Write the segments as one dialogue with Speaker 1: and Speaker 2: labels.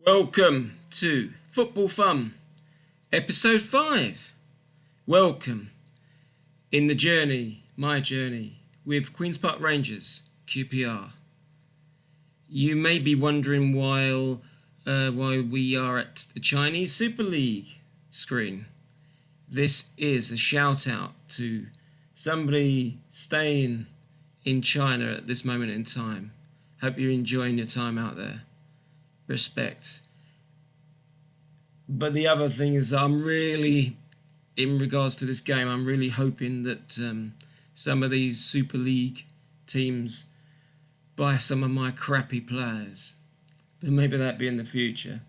Speaker 1: Welcome to Football Fumb, episode 5. Welcome in the journey, my journey, with Queen's Park Rangers, QPR. You may be wondering why we are at the Chinese Super League screen. This is a shout out to somebody staying in China at this moment in time. Hope you're enjoying your time out there. Respect. But the other thing is that I'm really, in regards to this game, I'm really hoping that some of these Super League teams buy some of my crappy players. But maybe that'd be in the future.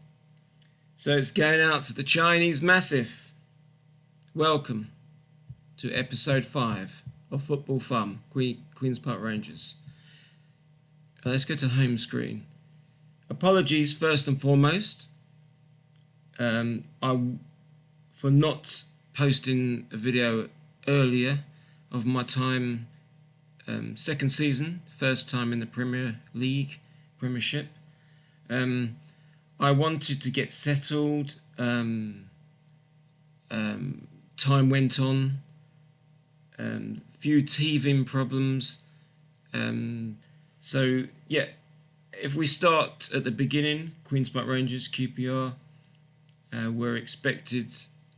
Speaker 1: So it's going out to the Chinese Massive. Welcome to episode 5 of Football Fumb, Queen's Park Rangers. Let's go to the home screen. Apologies first and foremost for not posting a video earlier of my time, second season, first time in the Premiership. I wanted to get settled. Time went on. Few teething problems. So yeah. If we start at the beginning, Queen's Park Rangers, QPR, were expected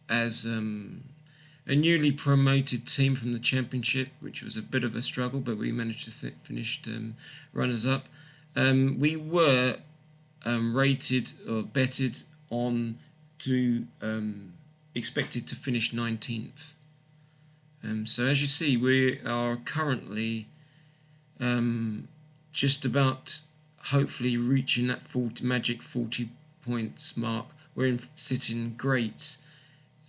Speaker 1: as a newly promoted team from the Championship, which was a bit of a struggle, but we managed to finish runners-up. We were rated or betted on to expected to finish 19th. So as you see, we are currently just about hopefully reaching that magic 40 points mark. We're sitting great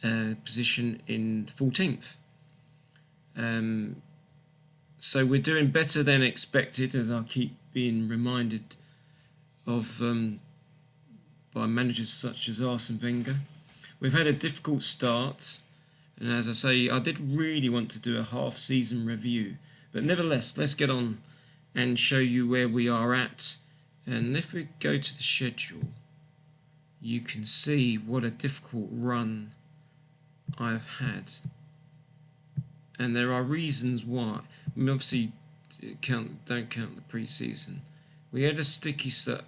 Speaker 1: position in 14th. So we're doing better than expected, as I keep being reminded of by managers such as Arsene Wenger. We've had a difficult start, and as I say, I did really want to do a half-season review, but nevertheless, let's get on and show you where we are at. And if we go to the schedule, you can see what a difficult run I've had. And there are reasons why. I mean, obviously, don't count the pre-season. We had a sticky start.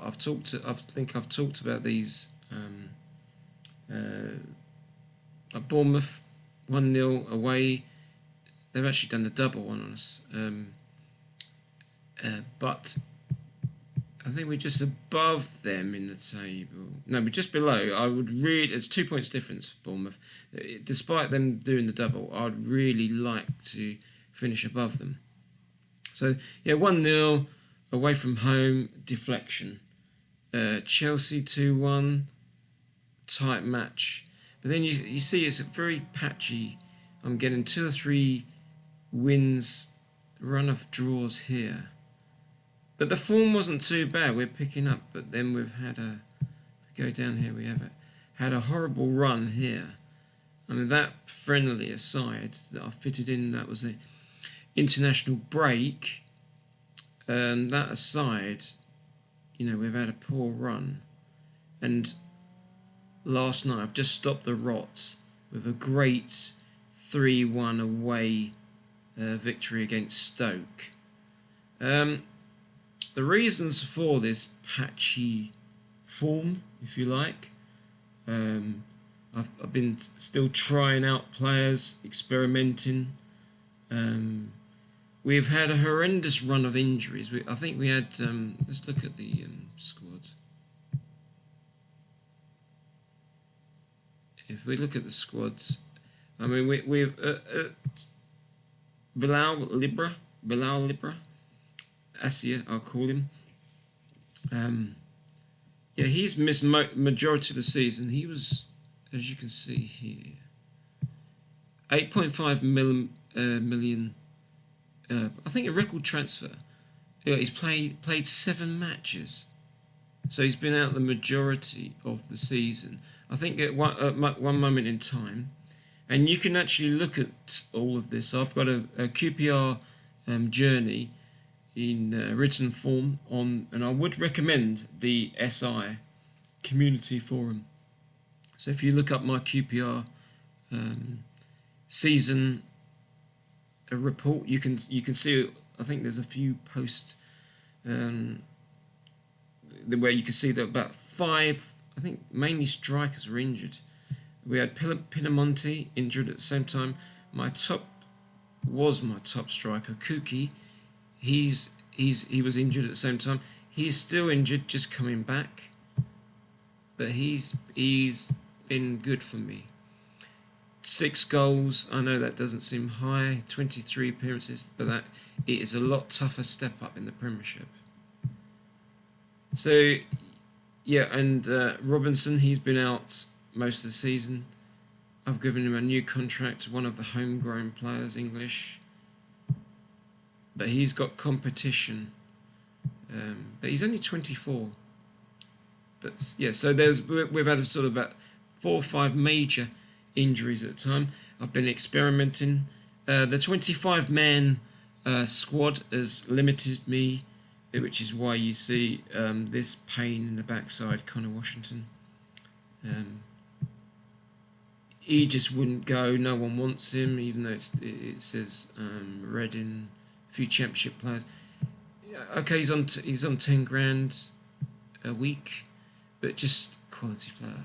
Speaker 1: I think I've talked about these. At Bournemouth, 1-0 away. They've actually done the double on us. But I think we're just above them in the table. No, we're just below. It's 2 points difference for Bournemouth. Despite them doing the double, I'd really like to finish above them. So, yeah, 1-0 away from home, deflection. Chelsea 2-1, tight match. But then you see it's very patchy. I'm getting 2 or 3 wins, run of draws here. But the form wasn't too bad. We're picking up, but then we've had go down here, we have had a horrible run here. I mean, that friendly aside that I fitted in, that was the international break. That aside, we've had a poor run. And last night, I've just stopped the rot with a great 3-1 away victory against Stoke. The reasons for this patchy form, if you like, I've been still trying out players, experimenting. We've had a horrendous run of injuries. I think we had. Let's look at the squad. If we look at the squads, I mean, we've Bilal Libra. Asia, I'll call him. Yeah, he's missed majority of the season. He was, as you can see here, 8.5 million. I think a record transfer. Yeah, he's played 7 matches, so he's been out the majority of the season. I think at one moment in time, and you can actually look at all of this. I've got a QPR journey in written form on, and I would recommend the SI community forum. So if you look up my QPR season report, you can see. I think there's a few posts where you can see that about 5, I think mainly strikers were injured. We had Pinamonti injured at the same time. My top striker, Kuki. He was injured at the same time. He's still injured, just coming back. But he's been good for me. 6 goals. I know that doesn't seem high. 23 appearances, but it is a lot tougher step up in the Premiership. So, yeah, and Robinson, he's been out most of the season. I've given him a new contract, one of the homegrown players, English. But he's got competition. But he's only 24. But yeah, so we've had sort of about 4 or 5 major injuries at the time. I've been experimenting. The 25-man squad has limited me, which is why you see this pain in the backside, Connor Washington. He just wouldn't go. No one wants him, even though it says Reading, a few Championship players. Okay, he's on 10 grand a week, but just quality player.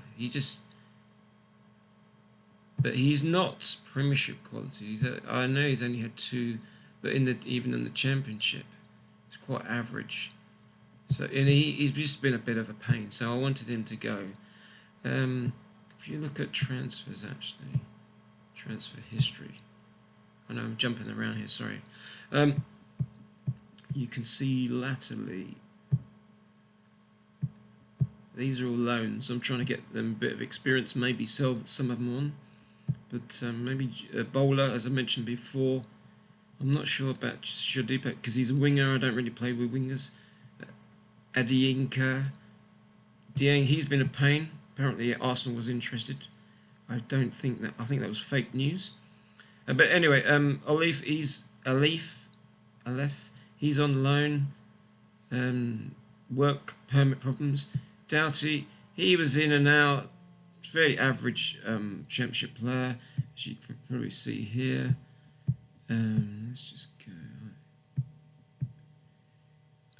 Speaker 1: But he's not Premiership quality. I know he's only had 2, but even in the Championship, it's quite average. So and he's just been a bit of a pain. So I wanted him to go. If you look at transfers, actually, transfer history. I know I'm jumping around here. Sorry. You can see latterly. These are all loans. I'm trying to get them a bit of experience. Maybe sell some of them on. But maybe Bowler, as I mentioned before. I'm not sure about Shodipa because he's a winger. I don't really play with wingers. Adiinka. Dieng, he's been a pain. Apparently Arsenal was interested. I think that was fake news. But anyway, Aleph, he's on loan. Work permit problems. Doughty, he was in and out. Very average Championship player, as you can probably see here. Let's just go.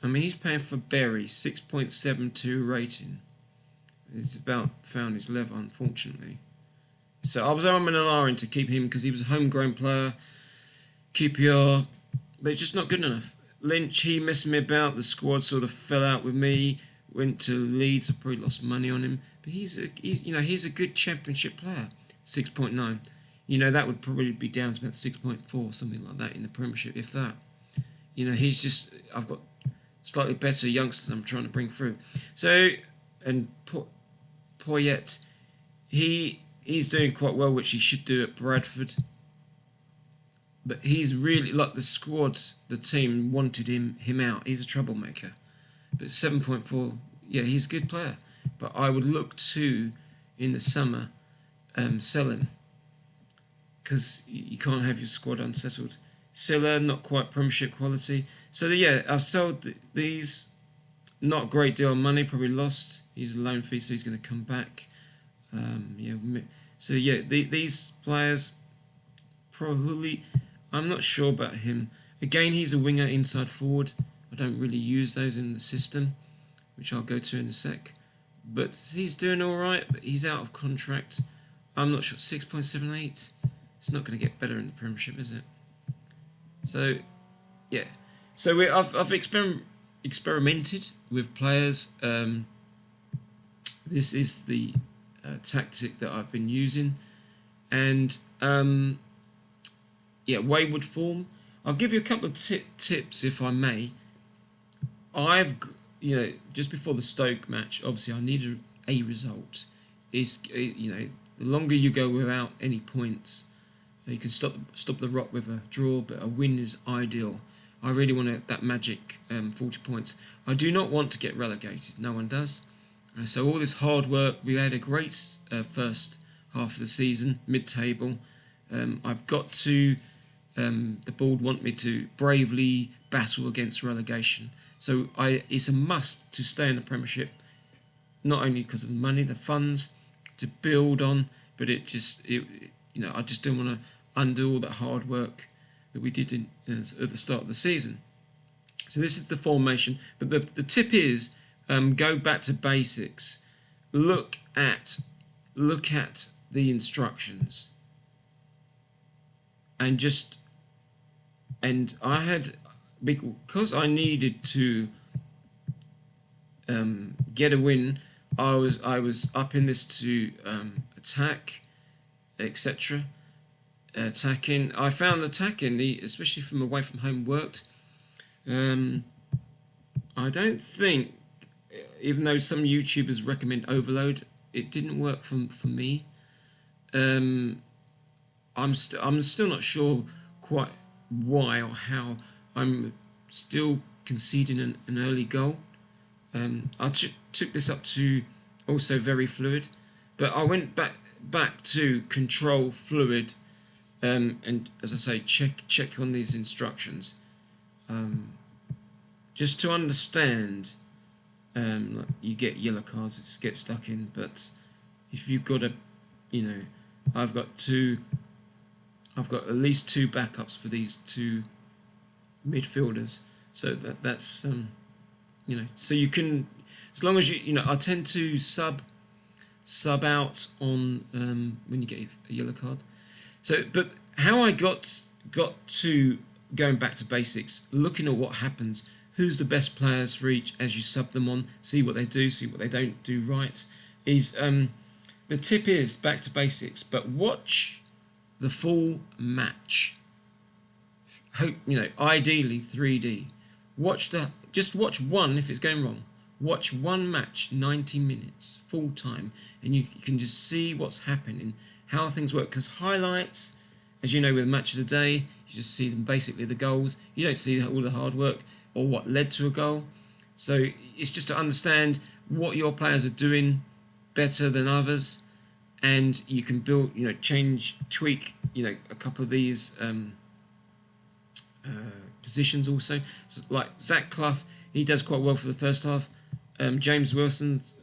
Speaker 1: I mean, he's paying for Berry, 6.72 rating. He's about found his level, unfortunately. So I was umming and ahhing to keep him because he was a homegrown player, QPR, but it's just not good enough. Lynch, he messed me about. The squad sort of fell out with me. Went to Leeds. I probably lost money on him, but he's a good Championship player. 6.9. That would probably be down to about 6.4, something like that in the Premiership, if that. I've got slightly better youngsters I'm trying to bring through. So, and Poyet, he's doing quite well, which he should do at Bradford. But he's really, like the squad, the team wanted him out. He's a troublemaker. But 7.4, yeah, he's a good player. But I would look to, in the summer, sell him. Because you can't have your squad unsettled. Silla, not quite Premiership quality. So, yeah, I've sold these. Not a great deal of money, probably lost. He's a loan fee, so he's going to come back. These players, Prohuli, I'm not sure about him. Again, he's a winger inside forward. I don't really use those in the system, which I'll go to in a sec. But he's doing all right, but he's out of contract. I'm not sure. 6.78. It's not going to get better in the Premiership, is it? So, yeah. So I've experimented with players. This is the tactic that I've been using, and wayward form. I'll give you a couple of tips if I may. Just before the Stoke match, obviously I needed a result. The longer you go without any points, you can stop the rot with a draw, but a win is ideal. I really want that magic 40 points. I do not want to get relegated. No one does. So all this hard work, we had a great first half of the season, mid-table. I've got to, the board want me to bravely battle against relegation. So it's a must to stay in the Premiership. not only because of the money, the funds to build on, but I just don't want to undo all that hard work that we did at the start of the season. So this is the formation, but the tip is go back to basics. Look at the instructions, and I had, because I needed to get a win. I was up in this to attack, etc. Attacking. I found attacking, especially from away from home, worked. I don't think, even though some YouTubers recommend overload, it didn't work for me. I'm still not sure quite why or how I'm still conceding an early goal. I took this up to also very fluid, but I went back to control fluid, and as I say, check on these instructions, just to understand. Like you get yellow cards, it's get stuck in, but if you've got I've got at least two backups for these two midfielders, so that's so you can, as long as I tend to sub out on when you get a yellow card. So, but how I got to going back to basics, looking at what happens, who's the best players for each as you sub them on, see what they do, see what they don't do right, is the tip is back to basics, but watch the full match. Hope ideally 3D. Just watch one if it's going wrong. Watch one match, 90 minutes, full time, and you can just see what's happening, how things work. Because highlights, as you know, with Match of the Day, you just see them basically the goals. You don't see all the hard work or what led to a goal. So it's just to understand what your players are doing better than others, and you can build, change, tweak, a couple of these positions also. So like Zach Clough, he does quite well for the first half. James Wilson's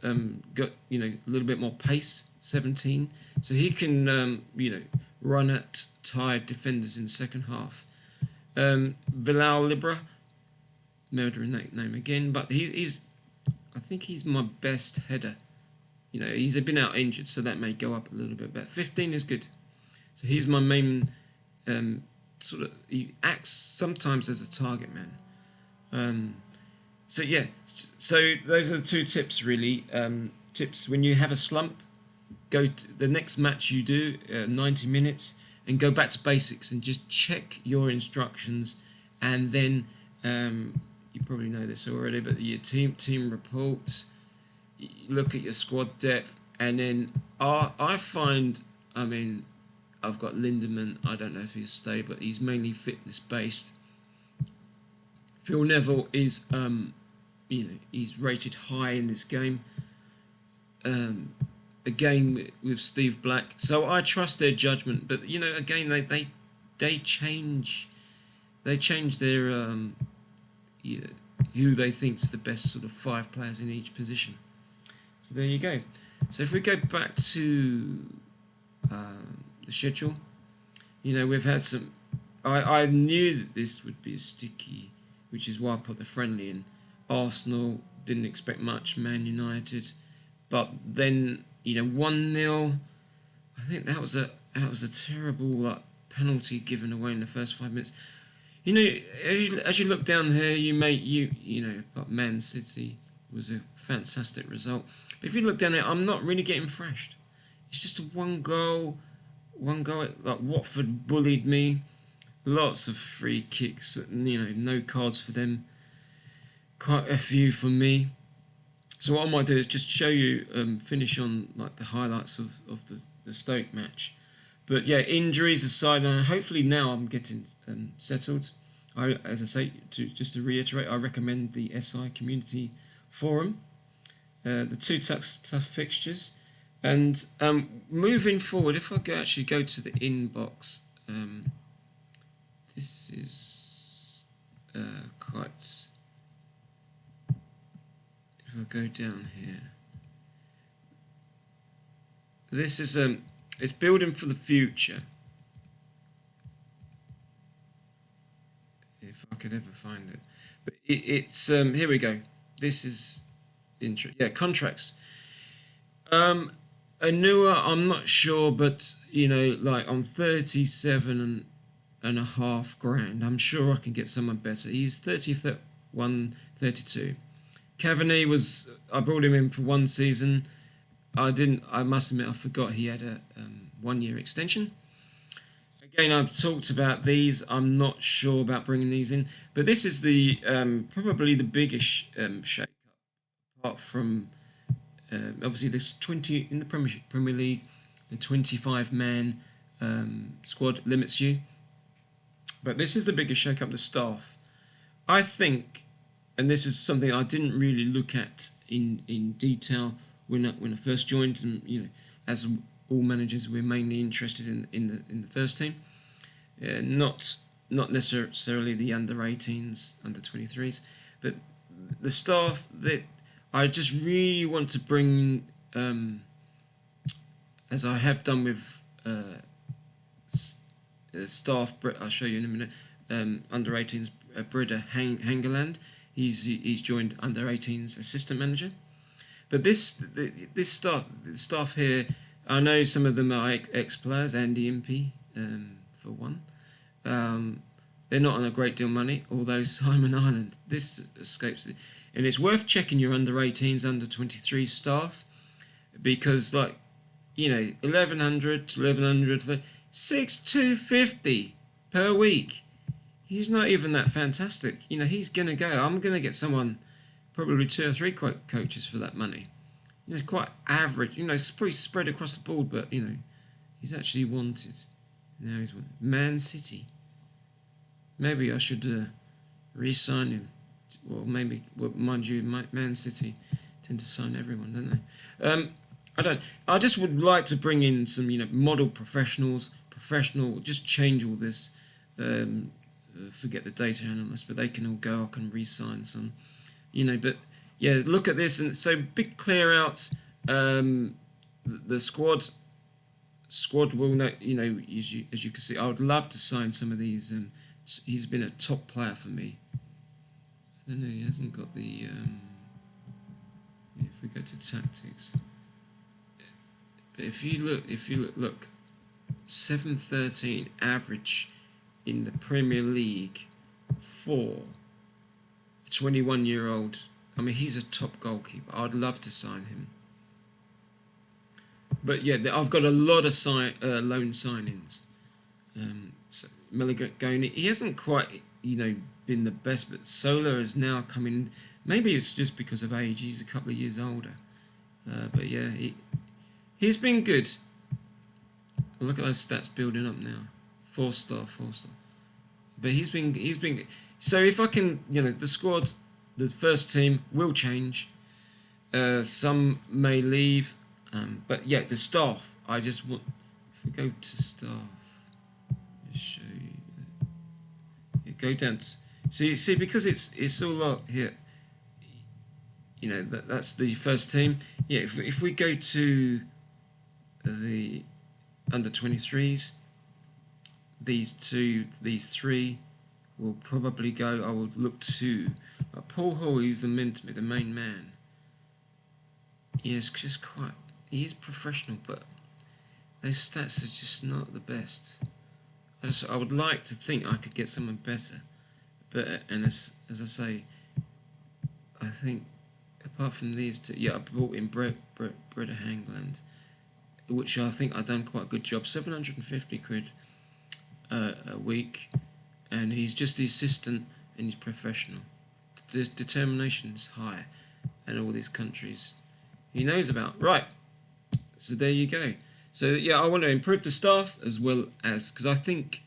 Speaker 1: got a little bit more pace, 17, so he can run at tired defenders in the second half. Bilal Libra, murdering that name again, but I think he's my best header. He's been out injured, so that may go up a little bit, but 15 is good. So he's my main he acts sometimes as a target man. So yeah, so those are the two tips really. Tips when you have a slump, go to the next match you do, 90 minutes, and go back to basics and just check your instructions, and then you probably know this already, but your team reports, look at your squad depth, and then I find, I've got Lindemann. I don't know if he'll stay, but he's mainly fitness based. Phil Neville is, he's rated high in this game. Again with Steve Black, so I trust their judgment. But again, they change their who they think's the best sort of 5 players in each position. So there you go. So if we go back to the schedule, we've had some. I knew that this would be sticky, which is why I put the friendly in. Arsenal, didn't expect much. Man United, but then 1-0. I think that was a terrible penalty given away in the first 5 minutes. As you look down here, but Man City was a fantastic result. But if you look down there, I'm not really getting thrashed. It's just a one goal. Like Watford bullied me. Lots of free kicks. No cards for them. Quite a few for me. So what I might do is just show you, finish on like the highlights of the Stoke match. But yeah, injuries aside, and hopefully now I'm getting settled. As I say, just to reiterate, I recommend the SI Community Forum. The 2 tough fixtures, and moving forward, if I actually go to the inbox, this is quite. If I go down here, This is it's building for the future. If I could ever find it, but it's here we go. This is contracts. Um, a newer, I'm not sure, but like on 37.5 grand, I'm sure I can get someone better. He's 31, 32. Cavani I brought him in for one season. I must admit, I forgot he had a 1 year extension. Again, I've talked about these. I'm not sure about bringing these in, but this is the probably the biggest shake up, apart from obviously there's 20 in the Premier League. The 25-man squad limits you, but this is the biggest shake up. The staff, I think, and this is something I didn't really look at in detail when I first joined, and as all managers, we're mainly interested in the first team, not necessarily the under-18s, under-23s, but the staff that I just really want to bring, as I have done with staff. I'll show you in a minute. Under-18s, Breda Hangeland. He's joined under-18s assistant manager. But this staff here, I know some of them are ex-players. Andy Impey, for one. They're not on a great deal of money, although Simon Island, this escapes it. And it's worth checking your under-18s, under-23 staff, because 1,100 to 1,100, 6,250 per week. He's not even that fantastic. He's gonna go. I'm gonna get someone, probably 2 or 3 coaches for that money. It's quite average. It's pretty spread across the board, but he's actually wanted. Now he's wanted. Man City. Maybe I should re-sign him. Well, maybe. Well, mind you, Man City tend to sign everyone, don't they? I don't. I just would like to bring in some, model professional. Just change all this. Forget the data analysts, but they can all go. I can re-sign some. But yeah, look at this, and so big clear outs. The squad will know. As you can see, I would love to sign some of these. He's been a top player for me. I don't know. He hasn't got the. If we go to tactics, but if you look, 713 average in the Premier League for a 21-year-old. I mean, he's a top goalkeeper. I'd love to sign him. But yeah, I've got a lot of loan signings. So Meligoni, he hasn't quite, been the best, but Sola is now coming. Maybe it's just because of age. He's a couple of years older. But yeah, he's been good. Look at those stats building up now. 4-star. But he's been. So if I can, the squad, the first team will change. Some may leave, but yeah, the staff. I just want. If we go to staff, I'll show you. Go down. See, because it's all out here. That's the first team. Yeah, if we go to the under-23s, these 3 will probably go. I would look to Paul Hall. He's the main man. He's professional, but those stats are just not the best. I would like to think I could get someone better, but as I say, I think apart from these 2, I brought in Breda Hangland, which I think I've done quite a good job. 750 quid a week, and he's just the assistant, and he's professional. The determination is high, and all these countries he knows about. Right, so there you go. So yeah, I want to improve the staff as well as, because I think,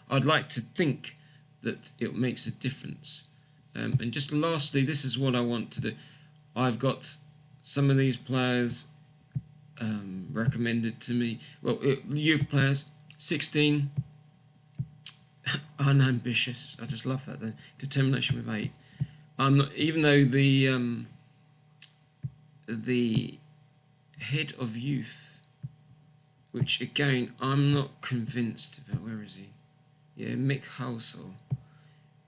Speaker 1: I'd like to think that it makes a difference. And just lastly, this is what I want to do. I've got some of these players recommended to me. Youth players, 16. Unambitious. I just love that. Then determination with 8. I'm not, even though the head of youth which again I'm not convinced about. Where is he? Yeah, Mick Halsall.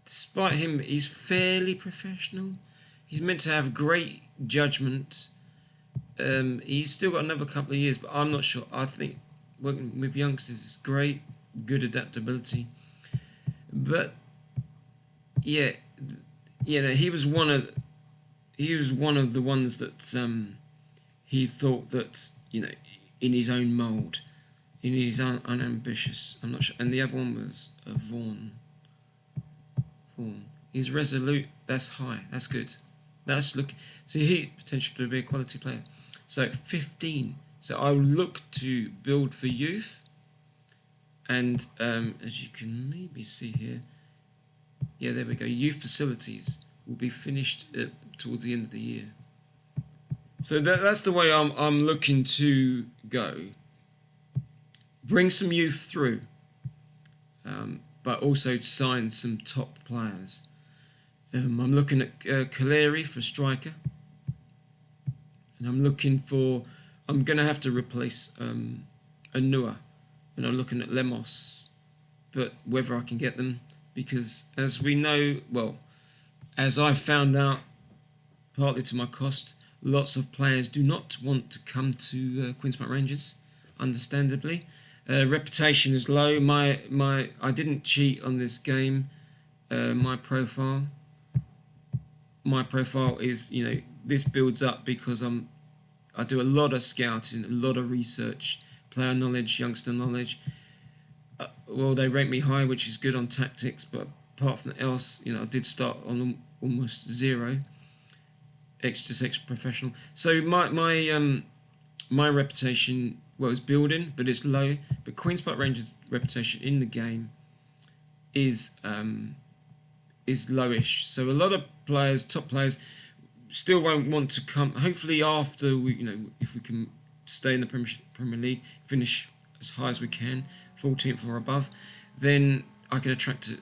Speaker 1: Despite him, he's fairly professional. He's meant to have great judgment. He's still got another couple of years, but I'm not sure. I think working with youngsters is great, good adaptability. But yeah, he was one of the ones that he thought that in his own mould, in his unambitious. I'm not sure. And the other one was Vaughan. He's resolute. That's high. That's good. That's look. See, he potentially to be a quality player. So 15. So I look to build for youth, and as you can maybe see here, yeah, there we go. Youth facilities will be finished towards the end of the year. So that's the way I'm looking to go. Bring some youth through, but also sign some top players. I'm looking at Kaleri for striker, and I'm going to have to replace Anua, and I'm looking at Lemos, but whether I can get them, because as we know, well, as I found out, partly to my cost, lots of players do not want to come to Queen's Park Rangers, understandably. Reputation is low. I didn't cheat on this game. My profile is, this builds up because I do a lot of scouting, a lot of research, player knowledge, youngster knowledge. Well, they rate me high, which is good on tactics, but apart from that else, I did start on almost zero. Extra professional. So my reputation, well, it's building, but it's low. But Queen's Park Rangers' reputation in the game is lowish. So a lot of players, top players, still won't want to come. Hopefully, after if we can stay in the Premier League, finish as high as we can, 14th or above, then I can attract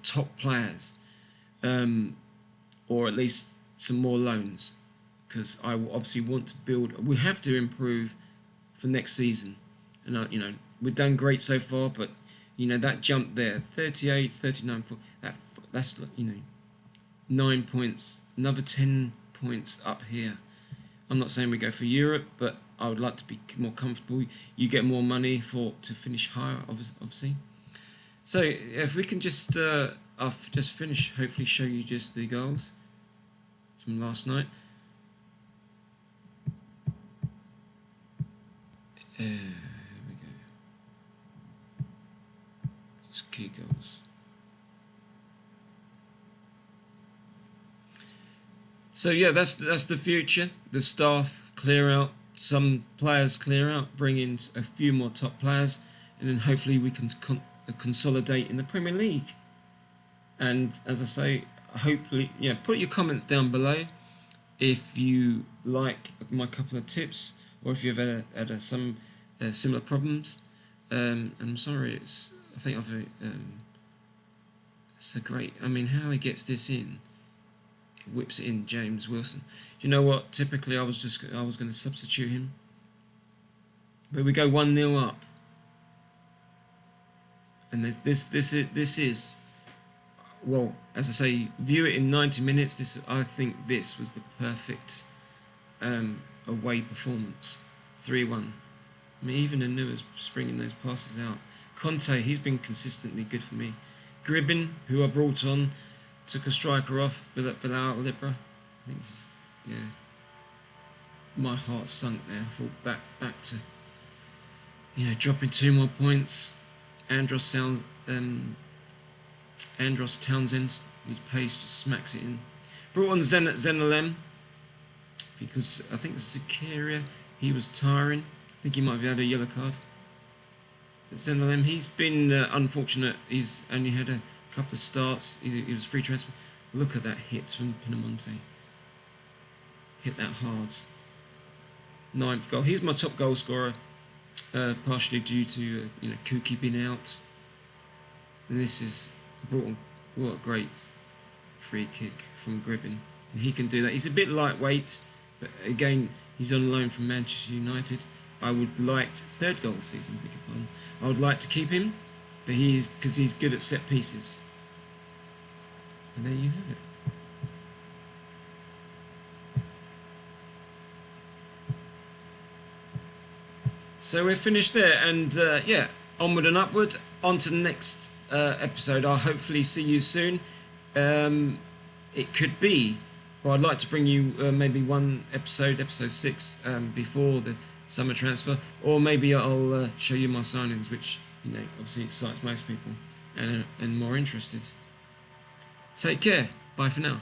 Speaker 1: top players, or at least some more loans, because I obviously want to build. We have to improve for next season, and we've done great so far, but that jump there, 38, 39, that's 9 points, another 10 points up here. I'm not saying we go for Europe, but I would like to be more comfortable. You get more money to finish higher, obviously. So if we can just, I'll just finish. Hopefully, show you just the goals from last night. Here we go. Just key goals. So yeah, that's the future. The staff clear out, some players clear out, bring in a few more top players, and then hopefully we can consolidate in the Premier League. And as I say, hopefully, put your comments down below if you like my couple of tips, or if you've had some similar problems. And I'm sorry, it's a great. I mean, how he gets this in. Whips it in, James Wilson. Do you know what? Typically, I was going to substitute him, but we go 1-0 up, and this is well, as I say, view it in 90 minutes. I think this was the perfect away performance. 3-1. I mean, even Anua's springing those passes out. Conte, he's been consistently good for me. Gribbin, who I brought on, took a striker off without Libra. I think this is, my heart sunk there. I thought back to dropping 2 more points. Andros Townsend, whose pace just smacks it in. Brought on Zenalem because I think Zakaria, he was tiring. I think he might have had a yellow card. But Zenalem, he's been unfortunate. He's only had a couple of starts. He was free transfer. Look at that hit from Pinamonti. Hit that hard. 9th goal. He's my top goal scorer, partially due to Kuki being out. And this is brought on. What a great free kick from Gribbin. And he can do that. He's a bit lightweight, but again, he's on loan from Manchester United. I would like third goal this season. Beg your pardon. I would like to keep him, but because he's good at set pieces. And there you have it. So we're finished there, and yeah, onward and upward. On to the next episode. I'll hopefully see you soon. It could be, well, I'd like to bring you maybe one episode 6, before the summer transfer, or maybe I'll show you my signings, which obviously excites most people and more interested. Take care. Bye for now.